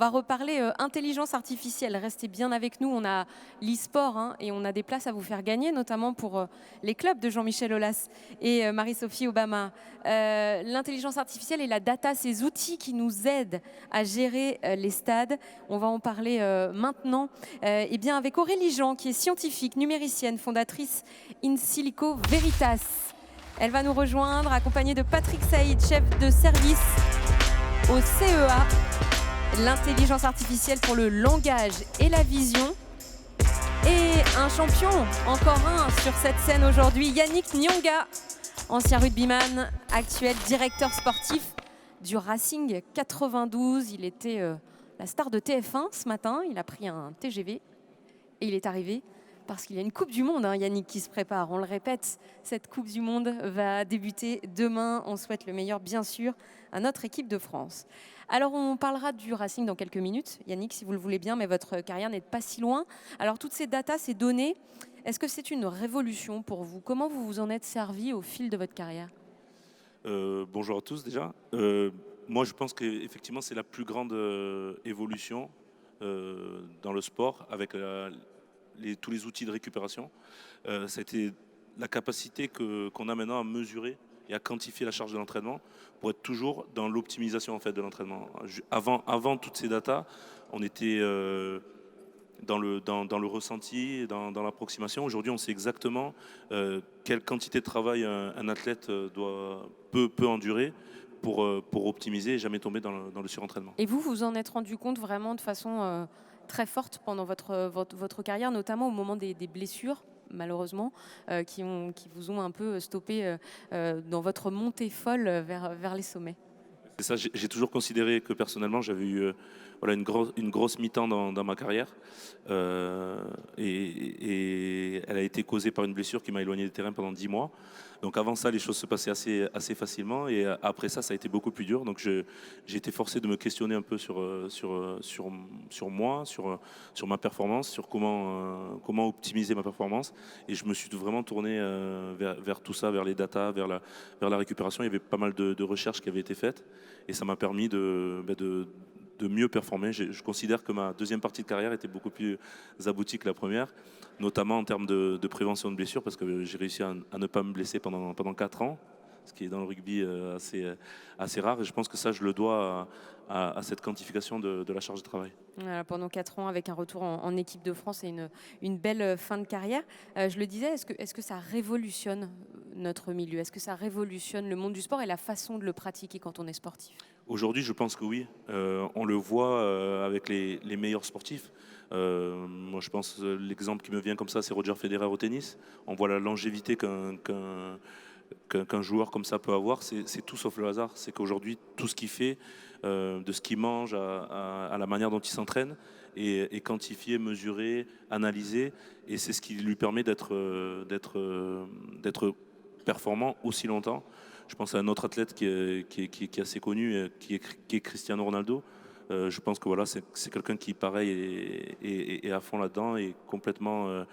va reparler intelligence artificielle. Restez bien avec nous, on a l'e-sport et on a des places à vous faire gagner, notamment pour les clubs de Jean-Michel Aulas et Marie-Sophie Obama. L'intelligence artificielle et la data, ces outils qui nous aident à gérer les stades. On va en parler maintenant eh bien avec Aurélie Jean, qui est scientifique, numéricienne, fondatrice In Silico Veritas. Elle va nous rejoindre, accompagnée de Patrick Saïd, chef de service au CEA, l'intelligence artificielle pour le langage et la vision. Et un champion, encore un sur cette scène aujourd'hui, Yannick Nyonga, ancien rugbyman, actuel directeur sportif du Racing 92. Il était la star de TF1 ce matin, il a pris un TGV et il est arrivé parce qu'il y a une Coupe du Monde, Yannick, qui se prépare. On le répète, cette Coupe du Monde va débuter demain. On souhaite le meilleur, bien sûr, à notre équipe de France. Alors, on parlera du Racing dans quelques minutes, Yannick, si vous le voulez bien, mais votre carrière n'est pas si loin. Alors, toutes ces datas, ces données, est-ce que c'est une révolution pour vous? Comment vous vous en êtes servi au fil de votre carrière? Bonjour à tous déjà. Moi, je pense qu'effectivement, c'est la plus grande évolution dans le sport avec tous les outils de récupération. Ça a été la capacité qu'on a maintenant à mesurer et à quantifier la charge de l'entraînement pour être toujours dans l'optimisation en fait, de l'entraînement. Avant toutes ces datas, on était dans le ressenti, dans l'approximation. Aujourd'hui, on sait exactement quelle quantité de travail un athlète peut endurer pour optimiser et jamais tomber dans le surentraînement. Et vous vous en êtes rendu compte vraiment de façon très forte pendant votre carrière, notamment au moment des blessures, malheureusement, qui vous ont un peu stoppé dans votre montée folle vers les sommets? C'est ça, j'ai toujours considéré que personnellement j'avais eu voilà, une grosse mi-temps dans ma carrière et elle a été causée par une blessure qui m'a éloigné des terrains pendant 10 mois. Donc avant ça, les choses se passaient assez facilement et après ça, ça a été beaucoup plus dur. Donc j'ai été forcé de me questionner un peu sur moi, sur ma performance, sur comment optimiser ma performance. Et je me suis vraiment tourné vers tout ça, vers les datas, vers la récupération. Il y avait pas mal de recherches qui avaient été faites et ça m'a permis de mieux performer. Je considère que ma deuxième partie de carrière était beaucoup plus aboutie que la première, notamment en termes de prévention de blessures, parce que j'ai réussi à ne pas me blesser pendant 4 ans, ce qui est dans le rugby assez rare. Et je pense que ça, je le dois à cette quantification de la charge de travail. Voilà, pendant 4 ans, avec un retour en équipe de France et une belle fin de carrière. Je le disais, est-ce que ça révolutionne notre milieu? Est-ce que ça révolutionne le monde du sport et la façon de le pratiquer quand on est sportif? Aujourd'hui, je pense que oui. On le voit avec les meilleurs sportifs. Moi, je pense l'exemple qui me vient comme ça, c'est Roger Federer au tennis. On voit la longévité qu'un joueur comme ça peut avoir. C'est tout sauf le hasard. C'est qu'aujourd'hui, tout ce qu'il fait, de ce qu'il mange à la manière dont il s'entraîne, est quantifié, mesuré, analysé. Et c'est ce qui lui permet d'être performant aussi longtemps. Je pense à un autre athlète qui est assez connu, qui est Cristiano Ronaldo. Je pense que voilà, c'est quelqu'un qui, pareil, est à fond là-dedans et complètement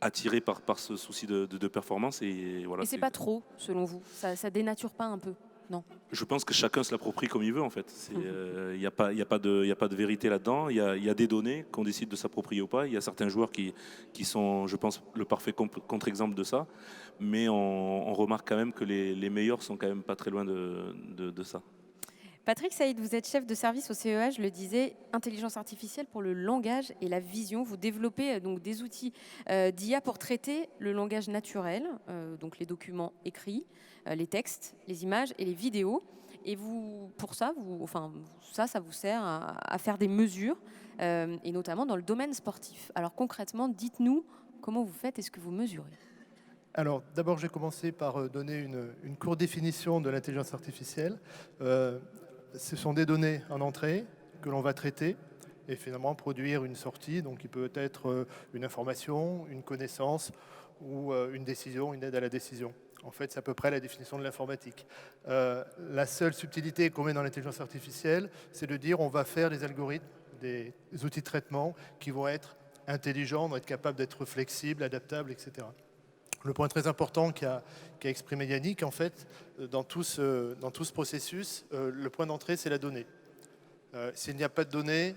attiré par ce souci de performance. Et voilà, Et c'est pas trop, selon vous? Ça dénature pas un peu? Non. Je pense que chacun se l'approprie comme il veut, en fait. Il n'y a pas de vérité là-dedans. Il y a des données qu'on décide de s'approprier ou pas. Il y a certains joueurs qui sont, je pense, le parfait contre-exemple de ça. Mais on remarque quand même que les meilleurs sont quand même pas très loin de ça. Patrick Saïd, vous êtes chef de service au CEA, je le disais, intelligence artificielle pour le langage et la vision. Vous développez donc des outils d'IA pour traiter le langage naturel, donc les documents écrits, les textes, les images et les vidéos. Et vous, pour ça, ça vous sert à faire des mesures, et notamment dans le domaine sportif. Alors concrètement, dites-nous comment vous faites et ce que vous mesurez. Alors, d'abord, j'ai commencé par donner une courte définition de l'intelligence artificielle. Ce sont des données en entrée que l'on va traiter et finalement produire une sortie, donc qui peut être une information, une connaissance ou une décision, une aide à la décision. En fait, c'est à peu près la définition de l'informatique. La seule subtilité qu'on met dans l'intelligence artificielle, c'est de dire on va faire des algorithmes, des outils de traitement qui vont être intelligents, vont être capables d'être flexibles, adaptables, etc. Le point très important qu'a exprimé Yannick, en fait, dans tout ce processus, le point d'entrée, c'est la donnée. S'il n'y a pas de données,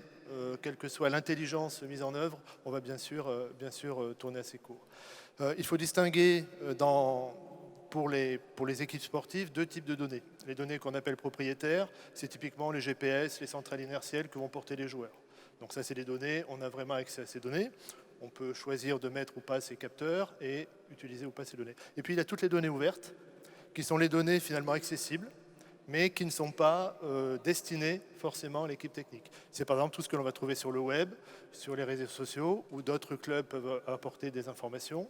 quelle que soit l'intelligence mise en œuvre, on va bien sûr tourner assez court. Il faut distinguer pour les équipes sportives 2 types de données. Les données qu'on appelle propriétaires, c'est typiquement les GPS, les centrales inertielles que vont porter les joueurs. Donc ça, c'est des données, on a vraiment accès à ces données. On peut choisir de mettre ou pas ces capteurs et utiliser ou pas ces données. Et puis il y a toutes les données ouvertes, qui sont les données finalement accessibles, mais qui ne sont pas destinées forcément à l'équipe technique. C'est par exemple tout ce que l'on va trouver sur le web, sur les réseaux sociaux, où d'autres clubs peuvent apporter des informations,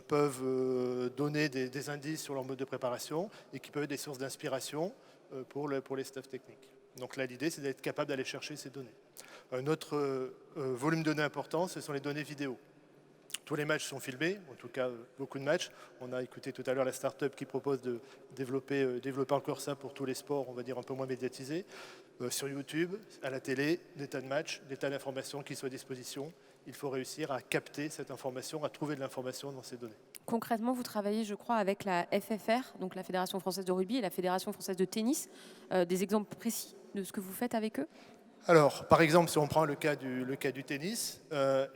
peuvent donner des indices sur leur mode de préparation et qui peuvent être des sources d'inspiration pour les staffs techniques. Donc là, l'idée, c'est d'être capable d'aller chercher ces données. Un autre volume de données important, ce sont les données vidéo. Tous les matchs sont filmés, en tout cas beaucoup de matchs. On a écouté tout à l'heure la start-up qui propose de développer encore ça pour tous les sports, on va dire un peu moins médiatisés. Sur YouTube, à la télé, des tas de matchs, des tas d'informations qui sont à disposition. Il faut réussir à capter cette information, à trouver de l'information dans ces données. Concrètement, vous travaillez, je crois, avec la FFR, donc la Fédération française de rugby, et la Fédération française de tennis. Des exemples précis de ce que vous faites avec eux ? Alors, par exemple, si on prend le cas du tennis,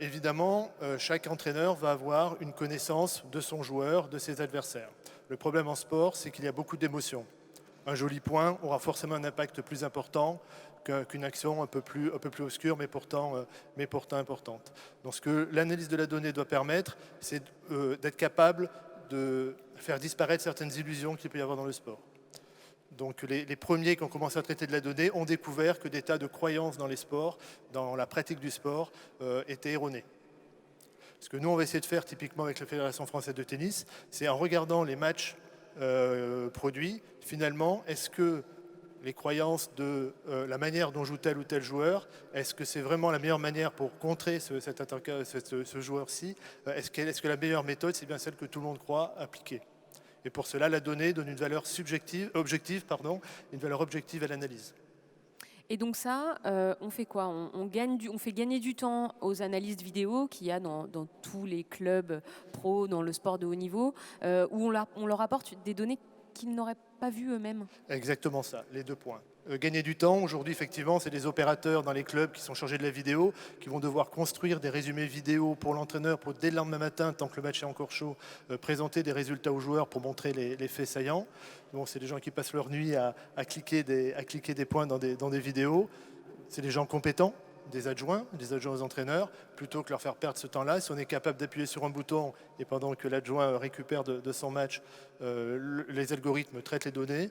évidemment, chaque entraîneur va avoir une connaissance de son joueur, de ses adversaires. Le problème en sport, c'est qu'il y a beaucoup d'émotions. Un joli point aura forcément un impact plus important qu'une action un peu plus obscure, mais pourtant importante. Donc, ce que l'analyse de la donnée doit permettre, c'est d'être capable de faire disparaître certaines illusions qu'il peut y avoir dans le sport. Donc les premiers qui ont commencé à traiter de la donnée ont découvert que des tas de croyances dans les sports, dans la pratique du sport, étaient erronées. Ce que nous, on va essayer de faire typiquement avec la Fédération française de tennis, c'est en regardant les matchs produits, finalement, est-ce que les croyances de la manière dont joue tel ou tel joueur, est-ce que c'est vraiment la meilleure manière pour contrer ce joueur-ci? Est-ce que la meilleure méthode, c'est bien celle que tout le monde croit appliquer? Et pour cela, la donnée donne une valeur objective à l'analyse. Et donc ça, on fait quoi ? On fait gagner du temps aux analystes vidéo qu'il y a dans tous les clubs pro, dans le sport de haut niveau, où on leur apporte des données qu'ils n'auraient pas vues eux-mêmes. Exactement ça, les 2 points. Gagner du temps, aujourd'hui effectivement, c'est des opérateurs dans les clubs qui sont chargés de la vidéo, qui vont devoir construire des résumés vidéo pour l'entraîneur, pour dès le lendemain matin, tant que le match est encore chaud, présenter des résultats aux joueurs pour montrer les faits saillants. Bon, c'est des gens qui passent leur nuit à cliquer des points dans des vidéos. C'est des gens compétents, des adjoints aux entraîneurs, plutôt que leur faire perdre ce temps-là. Si on est capable d'appuyer sur un bouton et pendant que l'adjoint récupère de son match, les algorithmes traitent les données,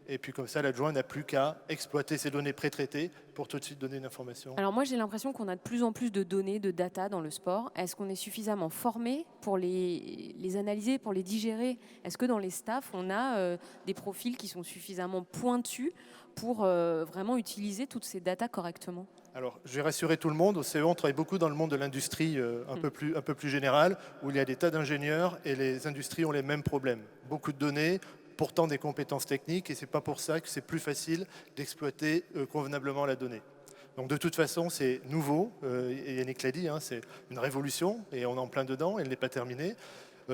et puis comme ça, l'adjoint n'a plus qu'à exploiter ces données pré-traitées pour tout de suite donner une information. Alors moi, j'ai l'impression qu'on a de plus en plus de données, de data dans le sport. Est-ce qu'on est suffisamment formé pour les analyser, pour les digérer ? Est-ce que dans les staffs, on a des profils qui sont suffisamment pointus pour vraiment utiliser toutes ces datas correctement ? Alors, je vais rassurer tout le monde. Au CE, on travaille beaucoup dans le monde de l'industrie un peu plus général, où il y a des tas d'ingénieurs et les industries ont les mêmes problèmes. Beaucoup de données, pourtant des compétences techniques, et c'est pas pour ça que c'est plus facile d'exploiter convenablement la donnée. Donc de toute façon, c'est nouveau, et Yannick l'a dit, hein, c'est une révolution, et on est en plein dedans, elle n'est pas terminée.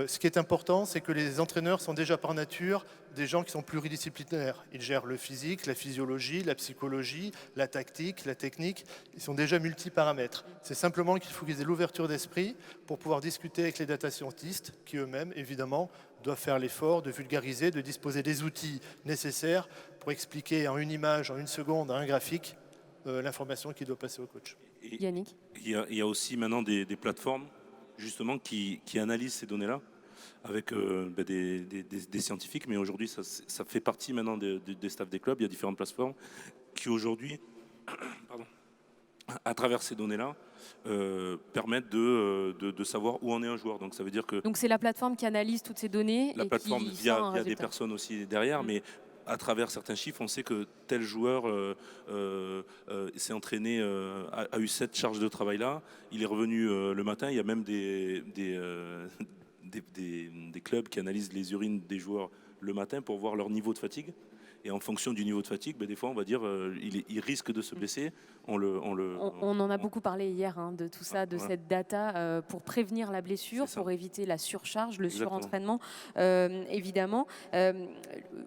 Ce qui est important, c'est que les entraîneurs sont déjà par nature des gens qui sont pluridisciplinaires. Ils gèrent le physique, la physiologie, la psychologie, la tactique, la technique. Ils sont déjà multiparamètres. C'est simplement qu'il faut qu'ils aient l'ouverture d'esprit pour pouvoir discuter avec les data scientists qui eux-mêmes, évidemment, doivent faire l'effort de vulgariser, de disposer des outils nécessaires pour expliquer en une image, en une seconde, en un graphique, l'information qui doit passer au coach. Yannick ? Il y a aussi maintenant des plateformes justement qui analysent ces données-là avec des scientifiques, mais aujourd'hui ça fait partie maintenant des staffs des clubs. Il y a différentes plateformes qui aujourd'hui, à travers ces données-là, permettent de savoir où en est un joueur. Donc ça veut dire que donc c'est la plateforme qui analyse toutes ces données la et plateforme qui via sort un résultat. des personnes aussi derrière, mais à travers certains chiffres, on sait que tel joueur s'est entraîné, a eu cette charge de travail-là. Il est revenu le matin. Il y a même des clubs qui analysent les urines des joueurs le matin pour voir leur niveau de fatigue. Et en fonction du niveau de fatigue, des fois, on va dire il risque de se blesser. On en a beaucoup parlé hier de tout ça, de voilà. cette data pour prévenir la blessure, C'est ça. pour éviter la surcharge, le Exactement. surentraînement, évidemment.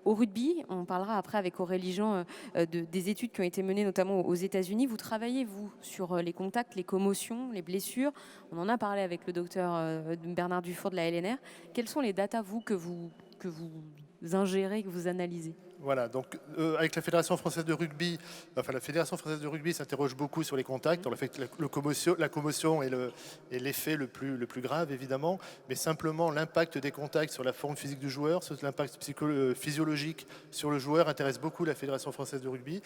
Au rugby, on parlera après avec Aurélie Jean des études qui ont été menées notamment aux États-Unis. Vous travaillez, vous, sur les contacts, les commotions, les blessures. On en a parlé avec le docteur Bernard Dufour de la LNR. Quelles sont les datas, vous, que vous ingérez, que vous analysez? Voilà, donc avec la Fédération française de rugby, la Fédération française de rugby s'interroge beaucoup sur les contacts. On a fait la commotion est l'effet le plus grave, évidemment, mais simplement l'impact des contacts sur la forme physique du joueur, l'impact physiologique sur le joueur intéresse beaucoup la Fédération française de rugby.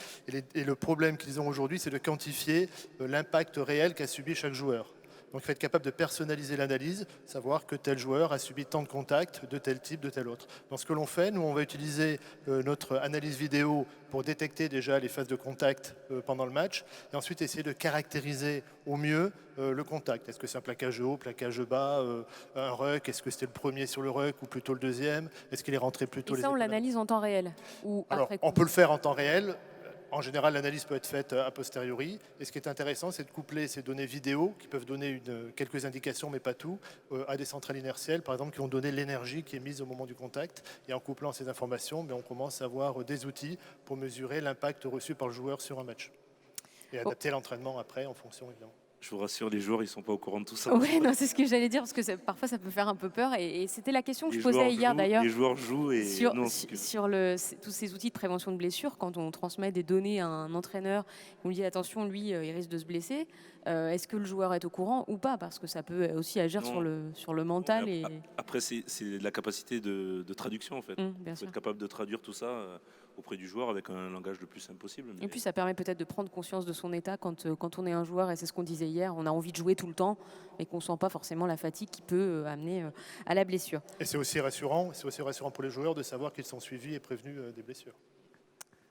Et le problème qu'ils ont aujourd'hui, c'est de quantifier l'impact réel qu'a subi chaque joueur. Donc il faut être capable de personnaliser l'analyse, savoir que tel joueur a subi tant de contacts de tel type, de tel autre. Dans ce que l'on fait, nous on va utiliser notre analyse vidéo pour détecter déjà les phases de contact pendant le match et ensuite essayer de caractériser au mieux le contact. Est-ce que c'est un plaquage haut, plaquage bas, un ruck, est-ce que c'était le premier sur le ruck ou plutôt le deuxième? Est-ce qu'il est rentré plutôt Et ça, on l'analyse en temps réel ou Alors, après coup? on peut le faire en temps réel. En général, l'analyse peut être faite a posteriori. Et ce qui est intéressant, c'est de coupler ces données vidéo, qui peuvent donner quelques indications, mais pas tout, à des centrales inertielles, par exemple, qui vont donner l'énergie qui est mise au moment du contact. Et en couplant ces informations, on commence à avoir des outils pour mesurer l'impact reçu par le joueur sur un match. Et adapter l'entraînement après en fonction, évidemment. Je vous rassure, les joueurs, ils ne sont pas au courant de tout ça. Oui, non, c'est ce que j'allais dire, parce que parfois ça peut faire un peu peur. Et c'était la question que je posais hier d'ailleurs. Les joueurs jouent et sur tous ces outils de prévention de blessures, quand on transmet des données à un entraîneur, on lui dit attention, lui, il risque de se blesser. Est-ce que le joueur est au courant ou pas? Parce que ça peut aussi agir sur le mental. Après, c'est la capacité de traduction, en fait. Bien sûr. Être capable de traduire tout ça auprès du joueur avec un langage le plus simple possible. Et puis ça permet peut-être de prendre conscience de son état quand on est un joueur, et c'est ce qu'on disait hier, on a envie de jouer tout le temps, mais qu'on ne sent pas forcément la fatigue qui peut amener à la blessure. Et c'est aussi rassurant pour les joueurs de savoir qu'ils sont suivis et prévenus des blessures.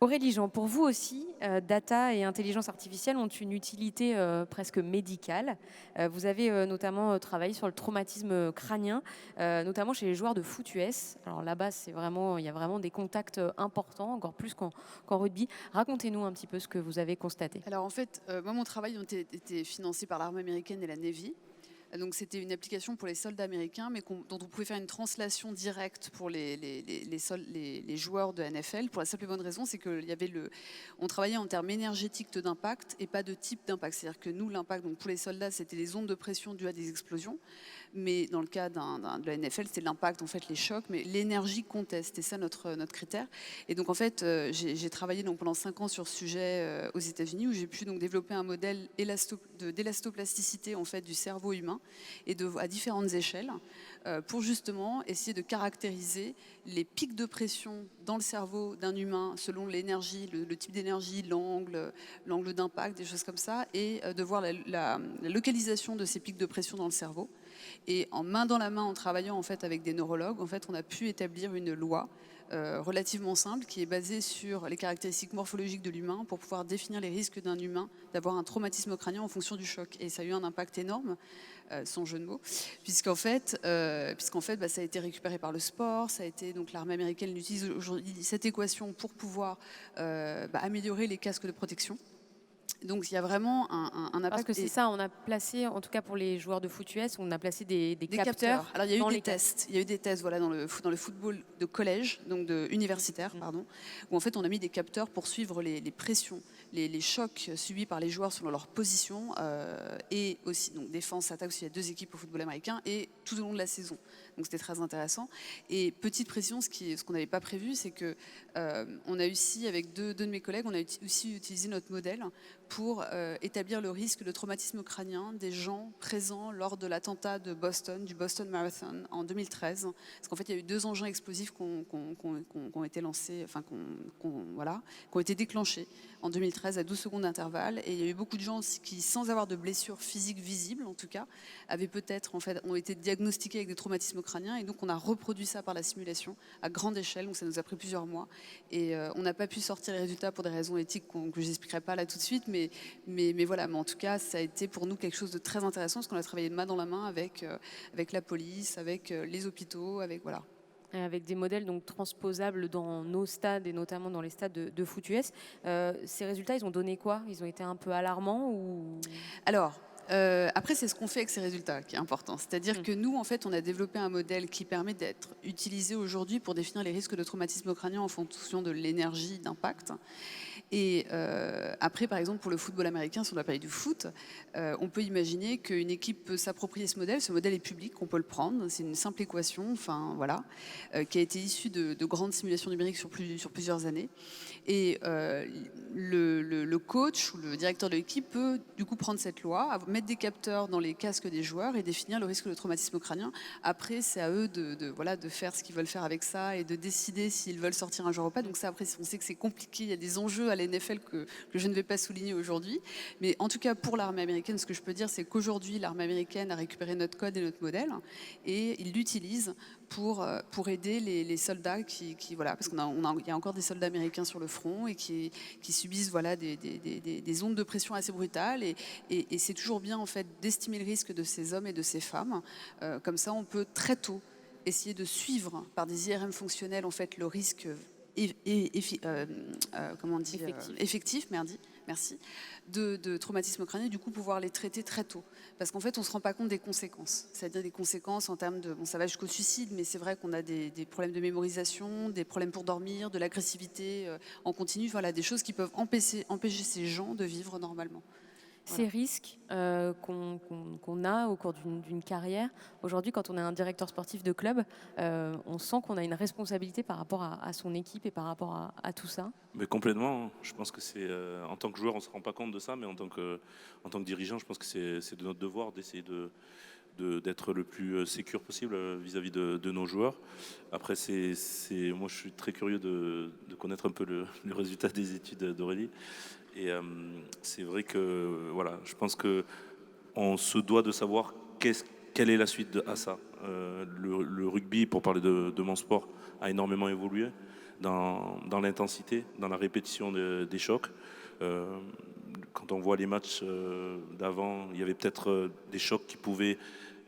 Aurélie Jean, pour vous aussi, data et intelligence artificielle ont une utilité presque médicale. Vous avez notamment travaillé sur le traumatisme crânien, notamment chez les joueurs de foot US. Alors là-bas, il y a vraiment des contacts importants, encore plus qu'en rugby. Racontez-nous un petit peu ce que vous avez constaté. Alors en fait, moi mon travail était financé par l'armée américaine et la Navy. Donc c'était une application pour les soldats américains, mais dont on pouvait faire une translation directe pour les joueurs de NFL. Pour la simple et bonne raison, c'est on travaillait en termes énergétiques d'impact et pas de type d'impact. C'est-à-dire que nous, l'impact, donc pour les soldats, c'était les ondes de pression dues à des explosions. Mais dans le cas de la NFL, c'était l'impact, en fait, les chocs, mais l'énergie comptait. C'était ça notre critère. Et donc en fait, j'ai travaillé pendant 5 ans sur ce sujet aux États-Unis, où j'ai pu développer un modèle d'élastoplasticité en fait du cerveau humain et à différentes échelles pour justement essayer de caractériser les pics de pression dans le cerveau d'un humain selon l'énergie, le type d'énergie, l'angle d'impact, des choses comme ça, et de voir la localisation de ces pics de pression dans le cerveau. Et en main dans la main, en travaillant en fait avec des neurologues, en fait, on a pu établir une loi relativement simple qui est basée sur les caractéristiques morphologiques de l'humain pour pouvoir définir les risques d'un humain d'avoir un traumatisme crânien en fonction du choc. Et ça a eu un impact énorme, sans jeu de mots, puisqu'en fait, ça a été récupéré par le sport, ça a été, donc l'armée américaine utilise aujourd'hui cette équation pour pouvoir améliorer les casques de protection. Donc il y a vraiment un impact. Parce que c'est ça, on a placé, en tout cas pour les joueurs de foot US, on a placé des capteurs. Alors il y a eu des tests. Il y a eu des tests, voilà, dans le football de collège, donc universitaire, pardon, où en fait on a mis des capteurs pour suivre les pressions, les chocs subis par les joueurs selon leur position et aussi donc défense, attaque. Aussi, il y a 2 équipes au football américain et tout au long de la saison. Donc c'était très intéressant. Et petite précision, ce qu'on n'avait pas prévu, c'est que on a aussi, avec deux de mes collègues, on a aussi utilisé notre modèle pour établir le risque de traumatisme crânien des gens présents lors de l'attentat de Boston, du Boston Marathon en 2013. Parce qu'en fait, il y a eu 2 engins explosifs qui ont été lancés, enfin, qui ont été déclenchés en 2013 à 12 secondes d'intervalle. Et il y a eu beaucoup de gens qui, sans avoir de blessures physiques visibles, en tout cas, ont été diagnostiqués avec des traumatismes crâniens. Et donc, on a reproduit ça par la simulation à grande échelle. Donc, ça nous a pris plusieurs mois. Et on n'a pas pu sortir les résultats pour des raisons éthiques que je n'expliquerai pas là tout de suite. Mais voilà, mais en tout cas, ça a été pour nous quelque chose de très intéressant parce qu'on a travaillé main dans la main avec la police, avec les hôpitaux, avec voilà. Et avec des modèles donc transposables dans nos stades et notamment dans les stades de foot US. Ces résultats, ils ont donné quoi? Ils ont été un peu alarmants ou... Alors, après, c'est ce qu'on fait avec ces résultats qui est important. C'est-à-dire que nous, en fait, on a développé un modèle qui permet d'être utilisé aujourd'hui pour définir les risques de traumatisme crânien en fonction de l'énergie d'impact. Et après, par exemple, pour le football américain, si on doit parler du foot, on peut imaginer qu'une équipe peut s'approprier ce modèle. Ce modèle est public, on peut le prendre. C'est une simple équation, enfin voilà, qui a été issue de grandes simulations numériques sur plusieurs années. Et le coach ou le directeur de l'équipe peut du coup prendre cette loi, mettre des capteurs dans les casques des joueurs et définir le risque de traumatisme crânien. Après, c'est à eux de faire ce qu'ils veulent faire avec ça et de décider s'ils veulent sortir un joueur ou pas. Donc ça, après, on sait que c'est compliqué. Il y a des enjeux à la NFL que je ne vais pas souligner aujourd'hui. Mais en tout cas, pour l'armée américaine, ce que je peux dire, c'est qu'aujourd'hui, l'armée américaine a récupéré notre code et notre modèle et ils l'utilisent pour aider les soldats voilà, parce qu'il y a encore des soldats américains sur le front et qui subissent voilà, des ondes de pression assez brutales. Et c'est toujours bien en fait, d'estimer le risque de ces hommes et de ces femmes. Comme ça, on peut très tôt essayer de suivre par des IRM fonctionnels en fait, le risque effectif, merci, de traumatisme crânien, et du coup pouvoir les traiter très tôt. Parce qu'en fait, on ne se rend pas compte des conséquences. C'est-à-dire des conséquences en termes de... Bon, ça va jusqu'au suicide, mais c'est vrai qu'on a des problèmes de mémorisation, des problèmes pour dormir, de l'agressivité en continu, voilà, des choses qui peuvent empêcher ces gens de vivre normalement. Ces risques qu'on a au cours d'une carrière, aujourd'hui, quand on est un directeur sportif de club, on sent qu'on a une responsabilité par rapport à son équipe et par rapport à tout ça. Mais complètement. Je pense que c'est en tant que joueur, on ne se rend pas compte de ça, mais en tant que dirigeant, je pense que c'est de notre devoir d'essayer d'être le plus sécure possible vis-à-vis de nos joueurs. Après, moi, je suis très curieux de connaître un peu le résultat des études d'Aurélie. Et c'est vrai que voilà, je pense que on se doit de savoir quelle est la suite à ça. Le rugby, pour parler de mon sport, a énormément évolué dans l'intensité, dans la répétition des chocs. Quand on voit les matchs d'avant, il y avait peut-être des chocs qui pouvaient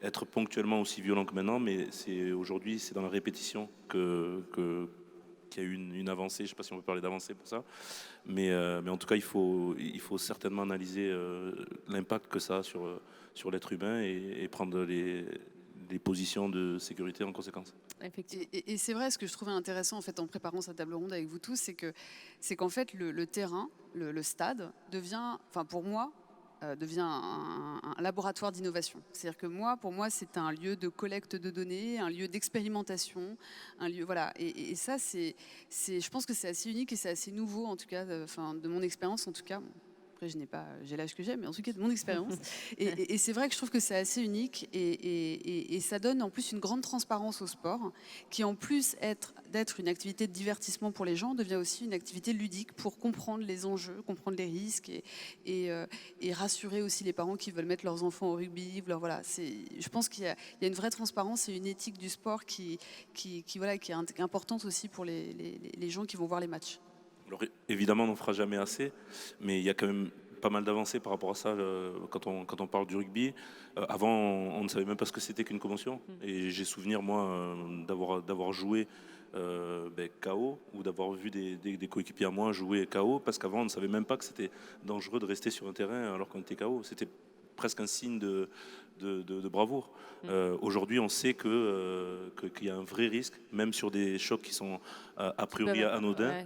être ponctuellement aussi violents que maintenant, mais aujourd'hui, c'est dans la répétition qu'il y a eu une avancée. Je ne sais pas si on peut parler d'avancée pour ça, mais en tout cas, il faut certainement analyser l'impact que ça a sur l'être humain et prendre les positions de sécurité en conséquence. Et c'est vrai, ce que je trouvais intéressant en fait en préparant cette table ronde avec vous tous, c'est qu'en fait le terrain, le stade devient, enfin pour moi, devient un laboratoire d'innovation. C'est-à-dire que pour moi, c'est un lieu de collecte de données, un lieu d'expérimentation, un lieu, voilà. Et ça, je pense que c'est assez unique et c'est assez nouveau, en tout cas, de mon expérience, en tout cas. Après, j'ai l'âge que j'ai, mais en tout cas de mon expérience. Et c'est vrai que je trouve que c'est assez unique et ça donne en plus une grande transparence au sport, qui en plus d'être une activité de divertissement pour les gens, devient aussi une activité ludique pour comprendre les enjeux, comprendre les risques et rassurer aussi les parents qui veulent mettre leurs enfants au rugby. Voilà, je pense qu'il y a une vraie transparence et une éthique du sport qui est importante aussi pour les gens qui vont voir les matchs. Alors, évidemment, on n'en fera jamais assez, mais il y a quand même pas mal d'avancées par rapport à ça quand on parle du rugby. Avant, on ne savait même pas ce que c'était qu'une commotion. Et j'ai souvenir, moi, d'avoir joué KO ou d'avoir vu des coéquipiers à moi jouer KO, parce qu'avant, on ne savait même pas que c'était dangereux de rester sur un terrain alors qu'on était KO. C'était presque un signe de bravoure. Aujourd'hui, on sait qu'il y a un vrai risque, même sur des chocs qui sont a priori anodins.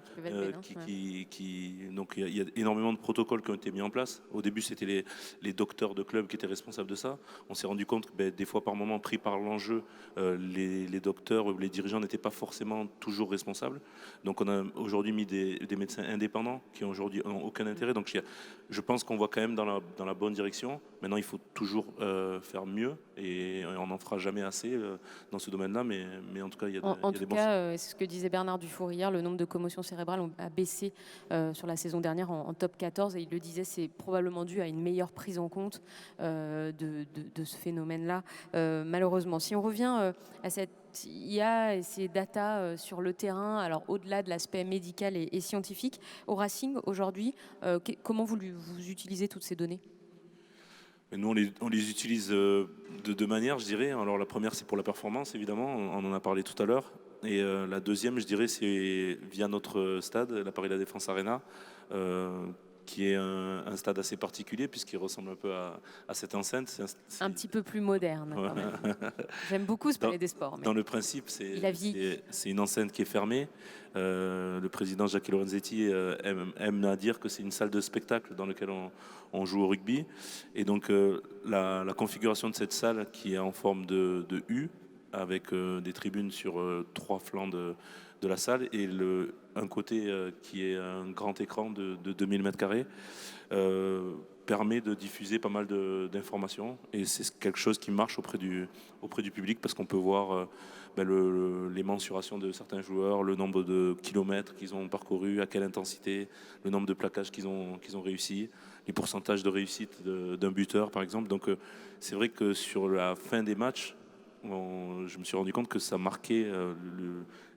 Donc il y a énormément de protocoles qui ont été mis en place. Au début, c'était les docteurs de club qui étaient responsables de ça. On s'est rendu compte que des fois, par moment, pris par l'enjeu, les docteurs ou les dirigeants n'étaient pas forcément toujours responsables. Donc on a aujourd'hui mis des médecins indépendants qui aujourd'hui n'ont aucun intérêt. Donc je pense qu'on va quand même dans la bonne direction. Maintenant, il faut toujours faire mieux et on n'en fera jamais assez dans ce domaine-là, mais en tout cas, il y a en tout cas, c'est ce que disait Bernard Dufour hier, le nombre de commotions cérébrales a baissé sur la saison dernière en top 14 et il le disait, c'est probablement dû à une meilleure prise en compte de ce phénomène-là, malheureusement. Si on revient à cette IA et ces data sur le terrain, alors au-delà de l'aspect médical et scientifique, au Racing aujourd'hui, comment vous utilisez toutes ces données ? Et nous, on les utilise de deux manières, je dirais. Alors la première, c'est pour la performance, évidemment, on en a parlé tout à l'heure. Et la deuxième, je dirais, c'est via notre stade, la Paris La Défense Arena, qui est un stade assez particulier puisqu'il ressemble un peu à cette enceinte. Un petit peu plus moderne. Quand même. J'aime beaucoup ce Palais des Sports. Mais dans le principe, c'est une enceinte qui est fermée. Le président Jacques Lorenzetti aime à dire que c'est une salle de spectacle dans laquelle on joue au rugby. Et donc la configuration de cette salle qui est en forme de U, avec des tribunes sur 3 flancs de la salle et un côté qui est un grand écran de 2000 m², permet de diffuser pas mal d'informations et c'est quelque chose qui marche auprès du public parce qu'on peut voir les mensurations de certains joueurs, le nombre de kilomètres qu'ils ont parcouru, à quelle intensité, le nombre de plaquages qu'ils ont réussi, les pourcentages de réussite d'un buteur par exemple. Donc c'est vrai que sur la fin des matchs, je me suis rendu compte que ça marquait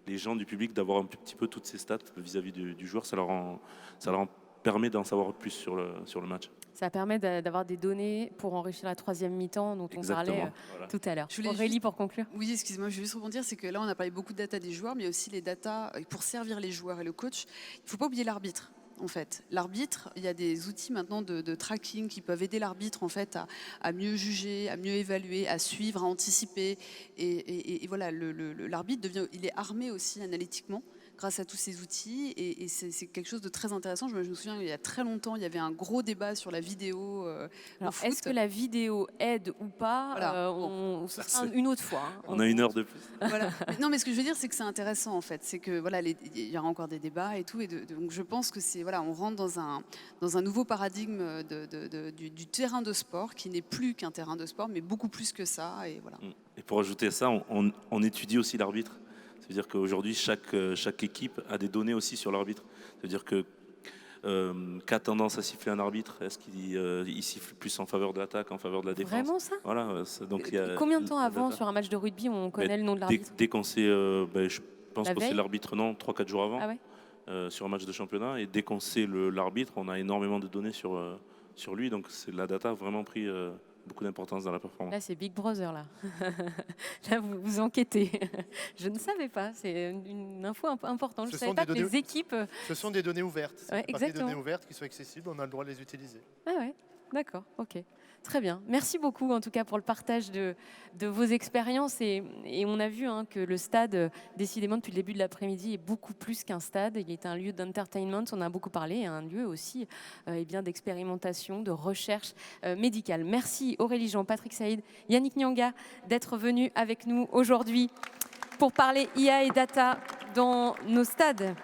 les gens du public d'avoir un petit peu toutes ces stats vis-à-vis du joueur. Ça leur permet d'en savoir plus sur le match. Ça permet d'avoir des données pour enrichir la troisième mi-temps dont on parlait tout à l'heure. Aurélie, pour conclure. Oui, excusez-moi, je vais juste rebondir. C'est que là, on a parlé beaucoup de data des joueurs, mais aussi les data pour servir les joueurs et le coach. Il ne faut pas oublier l'arbitre. En fait, l'arbitre, il y a des outils maintenant de tracking qui peuvent aider l'arbitre en fait à mieux juger, à mieux évaluer, à suivre, à anticiper. Et voilà, l'arbitre il est armé aussi analytiquement grâce à tous ces outils et c'est quelque chose de très intéressant. Je me souviens, il y a très longtemps, il y avait un gros débat sur la vidéo. Alors, est-ce que la vidéo aide ou pas? Voilà. Ce sera une autre fois. Hein. On a 1 heure de plus. Voilà. Non, mais ce que je veux dire, c'est que c'est intéressant en fait. C'est que voilà, il y aura encore des débats et tout. Donc je pense que on rentre dans un nouveau paradigme du terrain de sport qui n'est plus qu'un terrain de sport, mais beaucoup plus que ça. Et voilà. Et pour ajouter à ça, on étudie aussi l'arbitre. C'est-à-dire qu'aujourd'hui, chaque équipe a des données aussi sur l'arbitre. C'est-à-dire que qu'a tendance à siffler un arbitre? Est-ce qu'il siffle plus en faveur de l'attaque, en faveur de la défense? Vraiment ça? Voilà. Donc, combien de temps avant, sur un match de rugby, on connaît le nom de l'arbitre? Dès qu'on sait, je pense que c'est l'arbitre, non, 3-4 jours avant, ah ouais, sur un match de championnat. Et dès qu'on sait l'arbitre, on a énormément de données sur lui. Donc la data a vraiment pris beaucoup d'importance dans la performance. Là, c'est Big Brother, là. Là, vous enquêtez. Je ne savais pas. C'est une info importante. Je ne savais pas que les équipes... Ce sont des données ouvertes. Ouais, exactement. Des données ouvertes qui sont accessibles. On a le droit de les utiliser. Ah ouais, d'accord, ok. Très bien. Merci beaucoup, en tout cas, pour le partage de vos expériences. Et on a vu que le stade, décidément, depuis le début de l'après-midi, est beaucoup plus qu'un stade. Il est un lieu d'entertainment, on en a beaucoup parlé, et un lieu aussi d'expérimentation, de recherche médicale. Merci Aurélie Jean, Patrick Saïd, Yannick Nyanga d'être venus avec nous aujourd'hui pour parler IA et data dans nos stades.